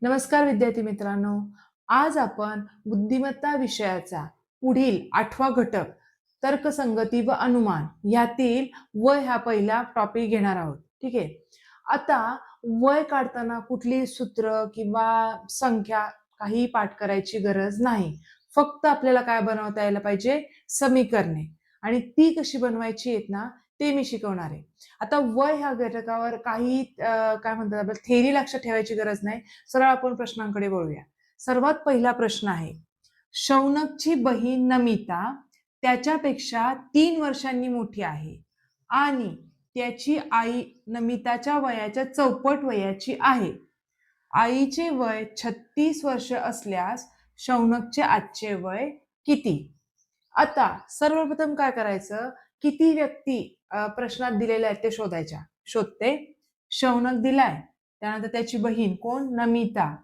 नमस्कार विद्यार्थी मित्रांनो. आज आपण बुद्धिमत्ता विषयाचा पुढील 8वा घटक तर्कसंगती व अनुमान यातील वय हा पहिला टॉपिक घेणार आहोत. ठीक आहे. आता वय काढताना कुठली सूत्र किंवा संख्या काही पाठ करायची गरज नाही. फक्त आपल्याला काय बनवता यायला पाहिजे? समीकरणे. आणि ती कशी बनवायची आहेत ना, ते मी शिकवणार आहे. आता वय ह्या घटकावर काही काय म्हणतात आपल्याला थेअरी लक्षात ठेवायची गरज नाही. सरळ आपण प्रश्नांकडे वळूया. सर्वात पहिला प्रश्न आहे, शौनकची बहीण नमिता त्याच्यापेक्षा 3 वर्षांनी मोठी आहे आणि त्याची आई नमिताच्या वयाच्या चौपट वयाची आहे. आईचे वय 36 वर्ष असल्यास शौनकचे आजचे वय किती? आता सर्वप्रथम काय करायचं, किती व्यक्ती प्रश्नात दिलेल्या आहेत ते शोधते. शौनक दिलाय, त्यानंतर त्याची बहीण कोण? नमिता,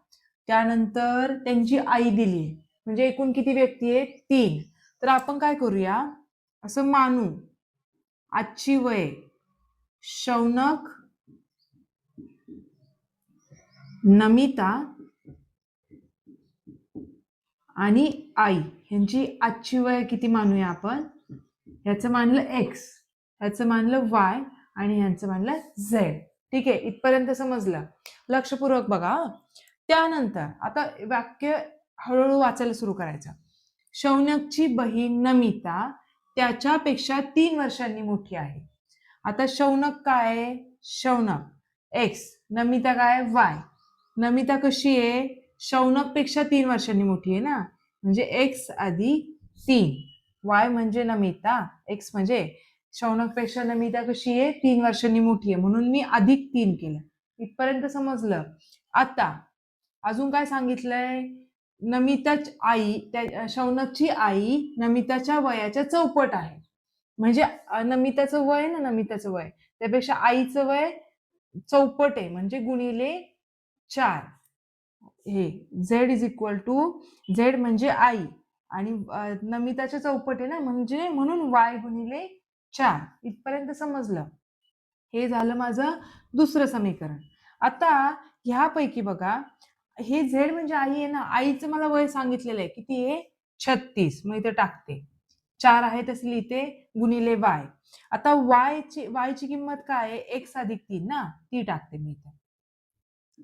त्यानंतर त्यांची आई दिली, म्हणजे एकूण किती व्यक्ती आहेत? 3. तर आपण काय करूया, असं मानू आजची वय शौनक, नमिता आणि आई यांची आजची वय किती मानूया आपण? याचं मानलं एक्स, याचं मानलं वाय आणि यांचं मानलं झेड. ठीक आहे, इथपर्यंत समजलं? लक्षपूर्वक बघा. त्यानंतर आता वाक्य हळूहळू वाचायला सुरू करायचं. शौनकची बहीण नमिता त्याच्यापेक्षा 3 वर्षांनी मोठी आहे. आता शौनक काय आहे? शौनक एक्स, नमिता काय? वाय. नमिता कशी आहे? शौनक पेक्षा 3 वर्षांनी मोठी आहे ना, म्हणजे एक्स अधिक 3. वाय म्हणजे नमिता, एक्स म्हणजे शौनक पेक्षा नमिता कशी आहे? 3 वर्षांनी मोठी आहे, म्हणून मी अधिक 3 केलं. इथपर्यंत समजलं? आता अजून काय सांगितलंय? नमिताची आई, शौनकची आई नमिताच्या वयाच्या चौपट आहे. म्हणजे नमिताचं वय ना, नमिताचं वय त्यापेक्षा आईचं वय चौपट आहे, म्हणजे गुणिले 4. हे Z is equal to, Z म्हणजे आई आणि नमिताच्या चौपट आहे ना, म्हणजे म्हणून वाय गुणिले 4. इथपर्यंत समजलं? हे झालं माझं दुसरं समीकरण. आता ह्यापैकी बघा, हे झेड म्हणजे आई आहे ना, आईचं मला वय सांगितलेलं आहे किती आहे? 36. मग इथे टाकते, 4 आहे तसे लिहिते, गुणिले वाय. आता वायची किंमत काय आहे? एक्स अधिक 3 ना, ती टाकते मी इथे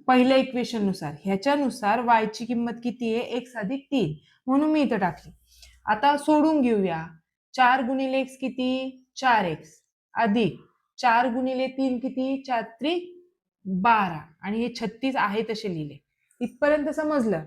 पहिल्या इक्वेशन नुसार. ह्याच्यानुसार वायची किंमत किती आहे? एक्स अधिक 3, म्हणून मी इथं टाकली. आता सोडून घेऊया. 4 गुणिले एक्स किती? 4x अधिक 4 गुणिले 3 किती? 4 त्रिक 12 आणि हे 36 आहे तसे लिहिले. इथपर्यंत समजलं?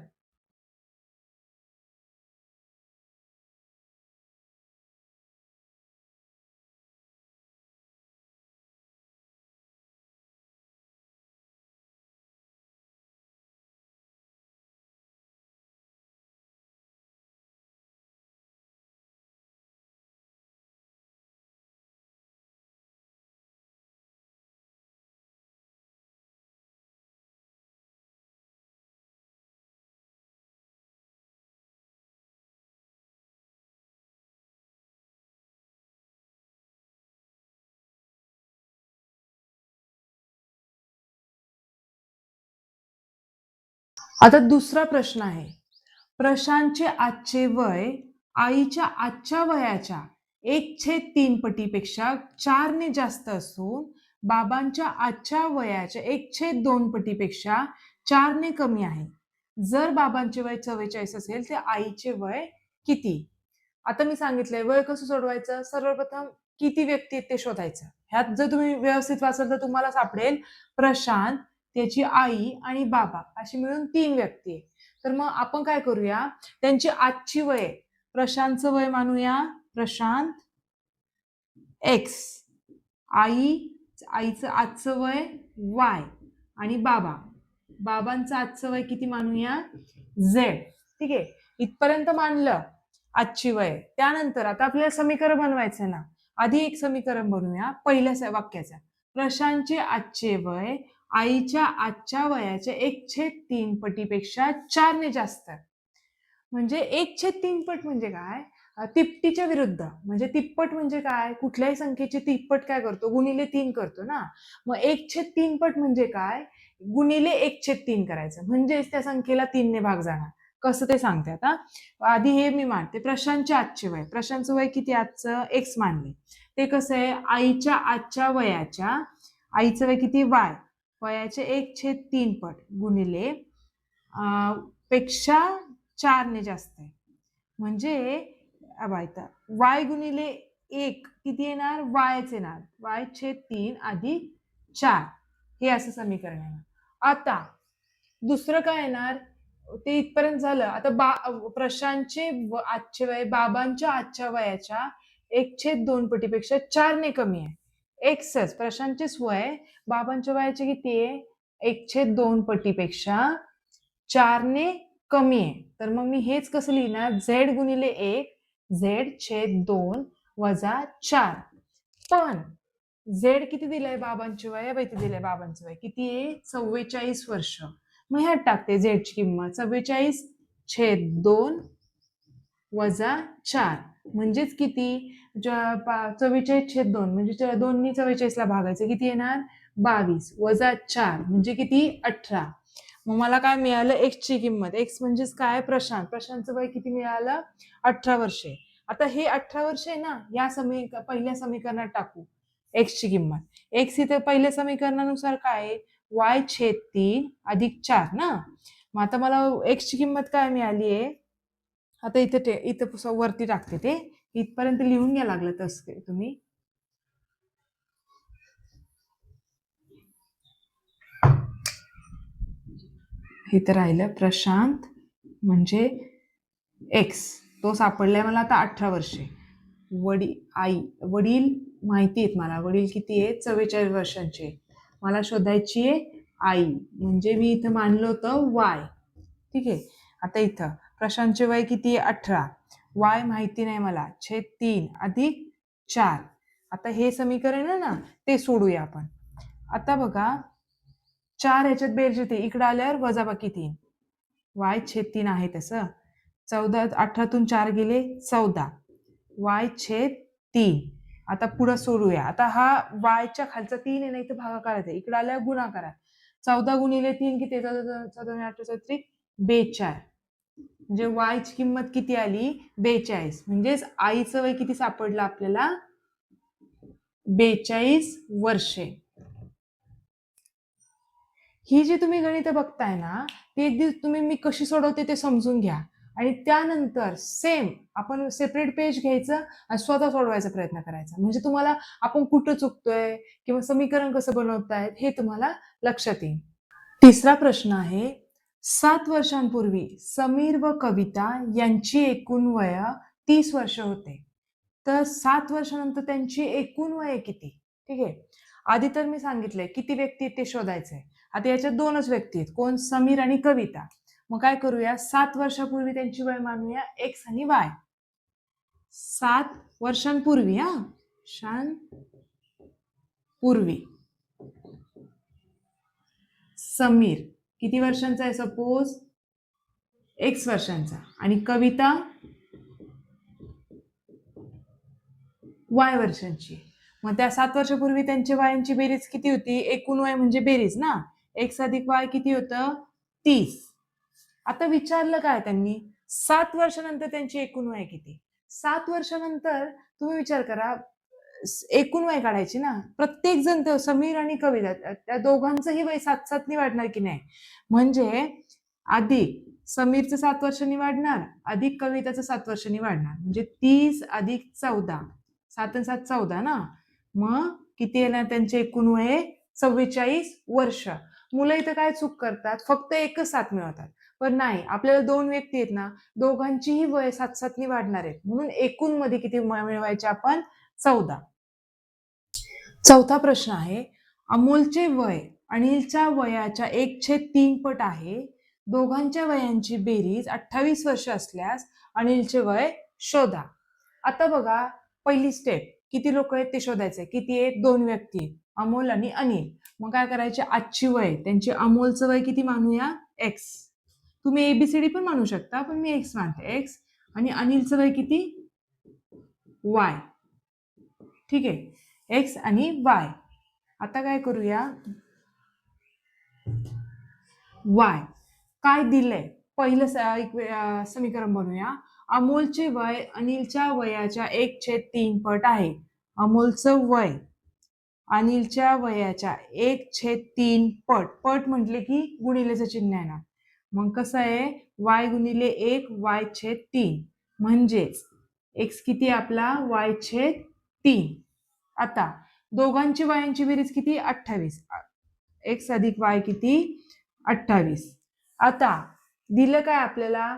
आता दुसरा प्रश्न आहे, प्रशांतचे आजचे वय आईच्या आजच्या वयाच्या 1/3 पटीपेक्षा 4 ने जास्त असून बाबांच्या आजच्या वयाच्या 1/2 पटीपेक्षा 4 ने कमी आहे. जर बाबांचे वय 44 असेल तर आईचे वय किती? आता मी सांगितलंय वय कसं सोडवायचं. सर्वप्रथम किती व्यक्ती आहेत ते शोधायचं. ह्यात जर तुम्ही व्यवस्थित वाचाल तर तुम्हाला सापडेल प्रशांत, त्याची आई आणि बाबा अशी मिळून 3 व्यक्ती आहे. तर मग आपण काय करूया, त्यांची आजची वय, प्रशांतचं वय मानूया प्रशांत एक्स, आईचं आजचं वय वाय आणि बाबांचं आजचं वय किती मानूया? झेड. ठीक आहे, इथपर्यंत मानलं आजची वय. त्यानंतर आता आपल्याला समीकरण बनवायचं ना, आधी एक समीकरण बनवूया पहिल्या वाक्याचं. प्रशांतचे आजचे वय आईच्या आजच्या वयाच्या 1/3 पटीपेक्षा 4 ने जास्त. म्हणजे 1/3 पट म्हणजे काय? तिपटीच्या विरुद्ध, म्हणजे तिप्पट म्हणजे काय, कुठल्याही संख्येची तिप्पट काय करतो, गुणिले 3 करतो ना. मग 1/3 पट म्हणजे काय, गुणिले 1/3 करायचं, म्हणजेच त्या संख्येला 3 ने भाग जाणार. कसं ते सांगते आता. आधी हे मी मानते, प्रशांतचे आजचे वय, प्रशांतचं वय किती आजचं, एक्स मानले. ते कसं आहे, आईच्या आजच्या वयाच्या, आईचं वय किती वाय, वयाचे 1/3 पट गुणिले पेक्षा 4 ने जास्त आहे. म्हणजे वाय गुणिले 1 किती येणार, वायच येणार, y/3 अधिक 4, हे असं समीकरण येणार. आता दुसरं काय येणार, ते इथपर्यंत झालं. आता प्रशांतचे आजचे वय बाबांच्या आजच्या वयाच्या 1/2 पटीपेक्षा 4 ने कमी आहे. एक्सच प्रशांतचेच वय बाबांच्या वयाचे किती आहे, 1/2 पटीपेक्षा 4 ने कमी आहे. तर मग मी हेच कसं लिहिणार, झेड गुणिले 1 z/2 वजा 4. पण झेड किती दिलंय बाबांचे वय, इथे दिलंय बाबांचं वय किती आहे, 44 वर्ष. मग ह्यात टाकते झेडची किंमत, 44/2 वजा 4 म्हणजेच किती, 44/2 म्हणजे 2 नी 44 ला भागायचं, किती येणार 22 वजा 4 म्हणजे किती 18. मग मला काय मिळालं, एक्स ची किंमत, एक्स म्हणजेच काय, प्रशांतचं वय किती मिळालं, 18 वर्षे. आता हे 18 वर्ष आहे ना, या पहिल्या समीकरणात टाकू एक्स ची किंमत. एक्स इथे पहिल्या समीकरणानुसार काय, y/3 अधिक 4 ना. मग आता मला एक्स ची किंमत काय मिळाली आहे, आता इथं वरती टाकते, ते इथपर्यंत लिहून घ्या लागलं तसं तुम्ही. इथं राहिलं प्रशांत म्हणजे एक्स, तो सापडलाय मला आता 18 वर्षे. वडील माहिती आहेत मला, वडील किती आहेत, 44 वर्षांचे. मला शोधायची आहे आई, म्हणजे मी इथं मानलं होतं वाय. ठीक आहे. आता इथं प्रशांतचे वय किती, 18, वाय माहिती नाही मला, छेद 3 अधिक 4. आता हे समीकरण आहे ना, ते सोडूया आपण. आता बघा 4 ह्याच्यात बेरजे ते, इकडे आल्यावर वजाबाकी 3, y/3 आहे तसं. 14, 18तून 4 गेले 14, y/3. आता पुढे सोडूया. आता हा वायच्या खालचा 3 आहे ना, इथं भागाकारात आहे, इकडे आल्यावर गुणाकारात. 14 गुणिले 3 किती, 14 42, म्हणजे वायची किंमत किती आली, 42. म्हणजेच आईचं वय किती सापडलं आपल्याला, 42 वर्षे. ही जी तुम्ही गणित बघताय ना, ती एक दिवस तुम्ही मी कशी सोडवते ते समजून घ्या, आणि त्यानंतर सेम आपण सेपरेट पेज घ्यायचं आणि स्वतः सोडवायचा प्रयत्न करायचा. म्हणजे तुम्हाला आपण कुठं चुकतोय किंवा समीकरण कसं बनवतायत हे तुम्हाला लक्षात येईल. तिसरा प्रश्न आहे, 7 वर्षांपूर्वी समीर व कविता यांची एकूण वय 30 वर्ष होते, तर 7 वर्षानंतर त्यांची एकूण वय किती. ठीक आहे. आधी तर मी सांगितलंय किती व्यक्ती ते शोधायचंय. आता याच्यात 2च व्यक्ती आहेत, कोण, समीर आणि कविता. मग काय करूया, 7 वर्षापूर्वी त्यांची वय मानूया एक्स आणि वाय. 7 वर्षांपूर्वी, पूर्वी समीर किती वर्षांचा आहे, सपोज एक्स वर्षांचा, आणि कविता वाय वर्षांची. मग त्या 7 वर्षापूर्वी त्यांच्या वयांची बेरीज किती होती, एकूण वय म्हणजे बेरीज ना, एक्स अधिक वाय किती होतं, 30. आता विचारलं काय त्यांनी, 7 वर्षानंतर त्यांची एकूण वय किती. 7 वर्षानंतर तुम्ही विचार करा, एकूण वय काढायची ना. प्रत्येक जण, समीर आणि कविता, त्या दोघांचंही वय 7-7 ने वाढणार की नाही, म्हणजे अधिक समीरचं 7 वर्षांनी वाढणार, अधिक कविताचं 7 वर्षांनी वाढणार, म्हणजे 30 अधिक 14, 7 आणि 7 14 ना. मग किती येणार त्यांचे एकूण वय, 44 वर्ष. मुलं इथं काय चूक करतात, फक्त एकच 7 मिळवतात. पण नाही, आपल्याला 2 व्यक्ती आहेत ना, दोघांचीही वय 7-7 ने वाढणार आहेत, म्हणून एकूण मध्ये किती मिळवायचे आपण, 14. चौथा प्रश्न आहे, अमोलचे वय अनिलच्या वयाच्या 1/3 पट आहे, दोघांच्या वयांची बेरीज 28 वर्ष असल्यास अनिलचे वय शोधा. आता बघा, पहिली स्टेप, किती लोक आहेत ते शोधायचे. किती आहेत, 2 व्यक्ती आहेत, अमोल आणि अनिल. मग काय करायचे, आजची वय, त्यांचे अमोलचं वय किती मानूया, एक्स. तुम्ही एबीसीडी पण मानू शकता, पण मी एक्स मानते, एक्स. आणि अनिलचं वय किती, वाय. ठीक आहे, एक्स आणि वाय. आता काय करूया, वाय काय दिलंय पहिलं समीकरण बनवूया. अमोलचे वय अनिलच्या वयाच्या 1/3 पट आहे. अमोलचं वय अनिलच्या वयाच्या 1/3 पट. पट म्हटले की गुणिलेचं चिन्ह आहे ना, मग कसं आहे, वाय गुणिले 1 y/3 म्हणजेच एक्स किती आपला y/3. आता दोघांची वयांची बेरीज किती 28. एक्स अधिक वाय किती 28. आता दिलं काय आपल्याला,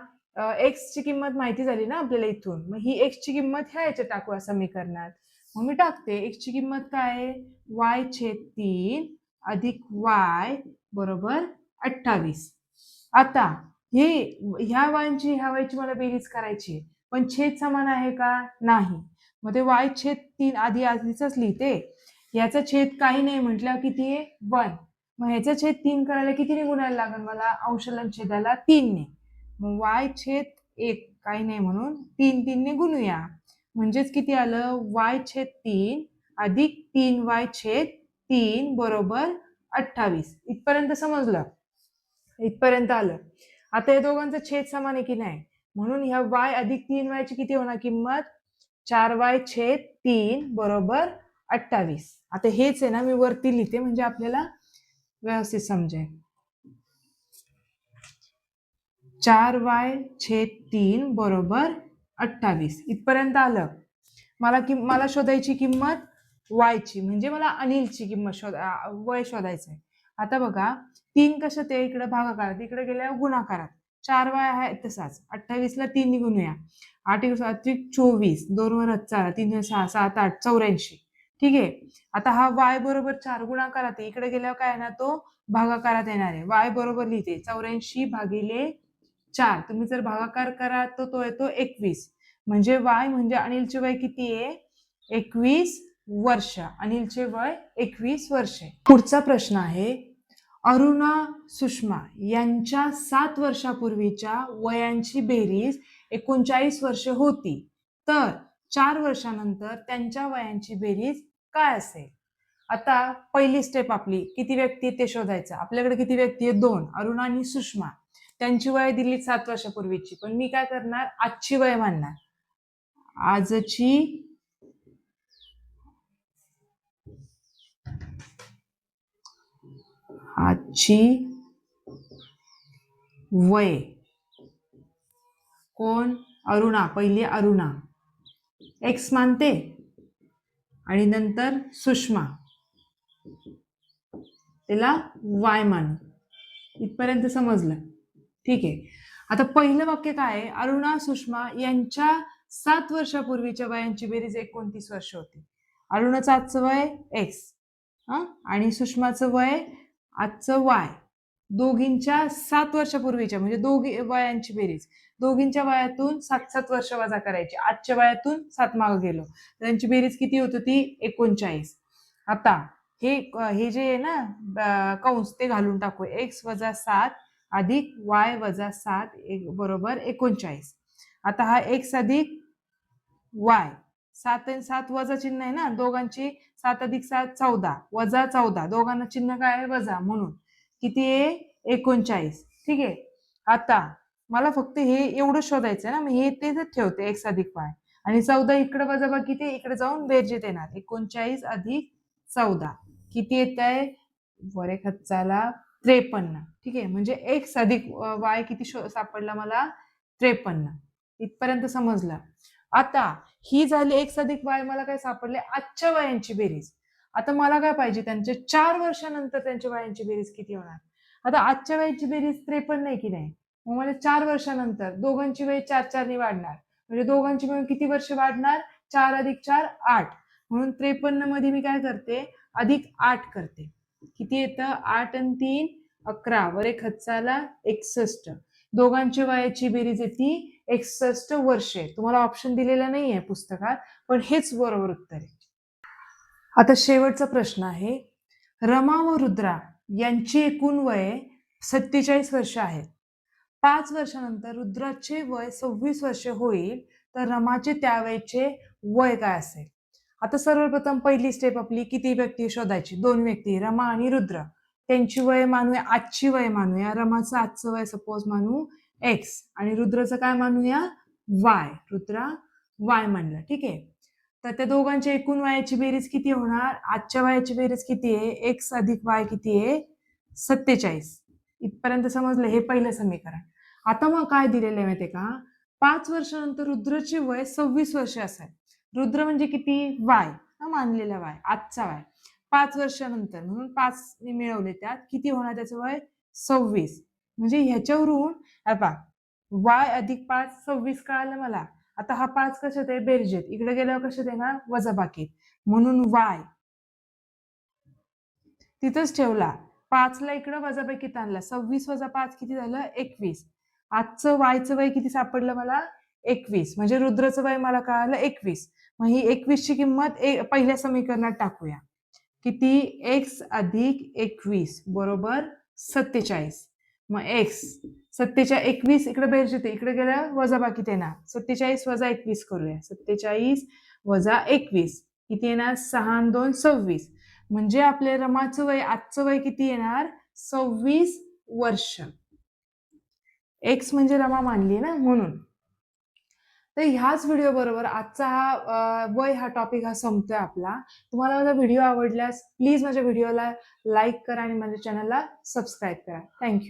एक्स ची किंमत माहिती झाली ना आपल्याला इथून, मग ही एक्स ची किंमत ह्या याच्यात टाकूया समीकरणात. मग मी टाकते एक्स ची किंमत काय आहे, y/3 अधिक वाय बरोबर 28. आता हे ह्या वायची ह्या वायची मला बेरीज करायची, पण छेद समान आहे का, नाही. मग ते y/3 आधीच लिहिते, याचा छेद काही नाही म्हटलं किती आहे 1. मग ह्याचा छेद 3 करायला कितीने गुणायला लागेल मला, अंशलन छेदाला 3 ने. मग y/1 काही नाही म्हणून 3 ने गुणूया, म्हणजेच किती आलं y/3 अधिक 3y/3 बरोबर 28. इथपर्यंत समजलं, इथपर्यंत आलं. आता या दोघांचा छेद समान आहे की नाही, म्हणून ह्या y अधिक 3y ची किती होणार किंमत, 4y/3 बरोबर 28. आता हेच आहे ना मी वरती लिहिते म्हणजे आपल्याला व्यवस्थित समजेल. 4y/3 बरोबर 28. इथपर्यंत आलं. मला शोधायची किंमत y ची, म्हणजे मला अनिलची किंमत वय शोधायचंय. आता बघा 3 कसं ते इकडे भागाकारात, इकडे गेल्यावर गुणाकारात. 4y आहे तसाच, 28 ला 3 ने गुणूया. 8 × 7 = 24, 2 वर 4, 3 × 6 = 7, 8 84. ठीक आहे. आता हा y बरोबर 4 गुणाकारात आहे, इकडे गेल्यावर काय आहे ना तो भागाकारात येणार आहे. y बरोबर लिहिते 84/4. तुम्ही जर भागाकार करा तर तो येतो 21. म्हणजे y म्हणजे अनिलचे वय किती आहे, 21 वर्ष. अनिलचे वय 21 वर्ष. पुढचा प्रश्न आहे, अरुणा सुषमा यांच्या 7 वर्षापूर्वीच्या वयांची बेरीज 39 वर्षे होती, तर 4 वर्षानंतर त्यांच्या वयांची बेरीज काय असेल. आता पहिली स्टेप आपली, किती व्यक्ती आहेत ते शोधायचं. आपल्याकडे किती व्यक्ती आहेत, 2, अरुणा आणि सुषमा. त्यांची वय दिली 7 वर्षापूर्वीची, पण मी काय करणार, आजची वय मानणार. आजची वय. कोण, अरुणा. पहिली अरुणा एक्स मानते आणि नंतर सुषमा त्याला वाय मानू. इथपर्यंत समजलं, ठीक आहे. आता पहिलं वाक्य काय आहे, अरुणा सुषमा यांच्या 7 वर्षापूर्वीच्या वयांची बेरीज 29 वर्ष होती. अरुणाचं आजचं वय एक्स आणि सुषमाचं वय आजचं वाय. दोघींच्या 7 वर्षापूर्वीच्या म्हणजे दोघी वयांची बेरीज, दोघींच्या वयातून 7 वर्ष वजा करायची. आजच्या वयातून 7 मागे गेलो, त्यांची बेरीज किती होत होती 39. आता हे जे आहे ना कंस ते घालून टाकू, x - 7 अधिक y - 7 बरोबर 39. आता हा x अधिक y, 7 आणि 7 वजा चिन्ह आहे ना दोघांची, 7 अधिक 7 14 वजा 14, दोघांना चिन्ह काय आहे वजा, म्हणून किती आहे 39. ठीक आहे. आता मला फक्त हे एवढं शोधायचं ना, मग हे तेच ठेवते x अधिक y आणि 14 इकडे वजा बाकी ते इकडे जाऊन बेरजेत येणार. 39 अधिक 14 किती येत आहे, वर एक हात चाला 53. ठीक आहे, म्हणजे x अधिक y किती सापडला मला 53. इथपर्यंत समजलं. आता ही झाली x अधिक y, मला काय सापडले आजच्या वयांची बेरीज. आता मला काय पाहिजे, त्यांच्या 4 वर्षानंतर त्यांच्या वयांची बेरीज किती होणार. आता आजच्या वयाची बेरीज 53 नाही की नाही, मग मला 4 वर्षानंतर दोघांची वय 4 ने वाढणार, म्हणजे दोघांची मिळून किती वर्ष वाढणार, 4 अधिक 4 8. म्हणून 53 मध्ये मी काय करते अधिक 8 करते. किती येतं 8 आणि 3 11, वर एक हत्साला 61. दोघांची वयाची बेरीज येते 61 वर्षे. तुम्हाला ऑप्शन दिलेला नाहीये पुस्तकात, पण हेच बरोबर उत्तर आहे. आता शेवटचा प्रश्न आहे, रमा व रुद्रा यांची एकूण वय 47 वर्ष आहेत. 5 वर्षानंतर रुद्राचे वय 26 वर्ष होईल, तर रमाचे त्यावेळेचे वय काय असेल. आता सर्वप्रथम पहिली स्टेप आपली किती व्यक्ती शोधायची. 2 व्यक्ती रमा आणि रुद्र. त्यांची वय मानूया, आजची वय मानूया. रमाचं आजचं वय सपोज मानू एक्स आणि रुद्रचं काय मानूया वाय. रुद्रा वाय म्हणलं, ठीक आहे. तर त्या दोघांच्या एकूण वयाची बेरीज किती होणार. आजच्या वयाची बेरीज किती आहे. एक्स अधिक वाय किती आहे 47. इथपर्यंत समजलं. हे पहिलं समीकरण. आता मग काय दिलेलं आहे माहितीये का. 5 वर्षानंतर रुद्रचे वय 26 वर्ष असेल. रुद्र म्हणजे किती वाय, मानलेला वाय, आजचा वाय. 5 वर्षानंतर म्हणून 5 मिळवले त्यात किती होणार त्याचं वय 26. म्हणजे ह्याच्यावरून आता वाय अधिक 5 26 कळालं मला. आता हा 5 कशात आहे बेरजेत. इकडे गेल्यावर कशात येणार वजाबाकीत. म्हणून वाय तिथंच ठेवला. 5 ला इकडं वजाबाकीत आणला. 26 वजा 5 किती झालं 21. आजचं वायचं वय किती सापडलं मला 21. म्हणजे रुद्रचं वय मला कळालं 21. मग ही 21 ची किंमत पहिल्या समीकरणात टाकूया. किती एक्स अधिक 21 बरोबर 47. मग एक्स 21 इकडे बेरजेत इकडे गेल्या वजाबाकीत येणार. 47 वजा 21 करूया. 47 वजा 21 किती येणार 6 आणि 2 26. म्हणजे आपले रमाचं वय आजचं वय किती येणार 26 वर्ष. एक्स म्हणजे रमा मानली ना म्हणून. तर ह्याच व्हिडिओ बरोबर आजचा हा वय हा टॉपिक हा संपतोय आपला. तुम्हाला माझा व्हिडिओ आवडल्यास प्लीज माझ्या व्हिडिओला लाईक करा आणि माझ्या चॅनलला सबस्क्राईब करा. थँक्यू.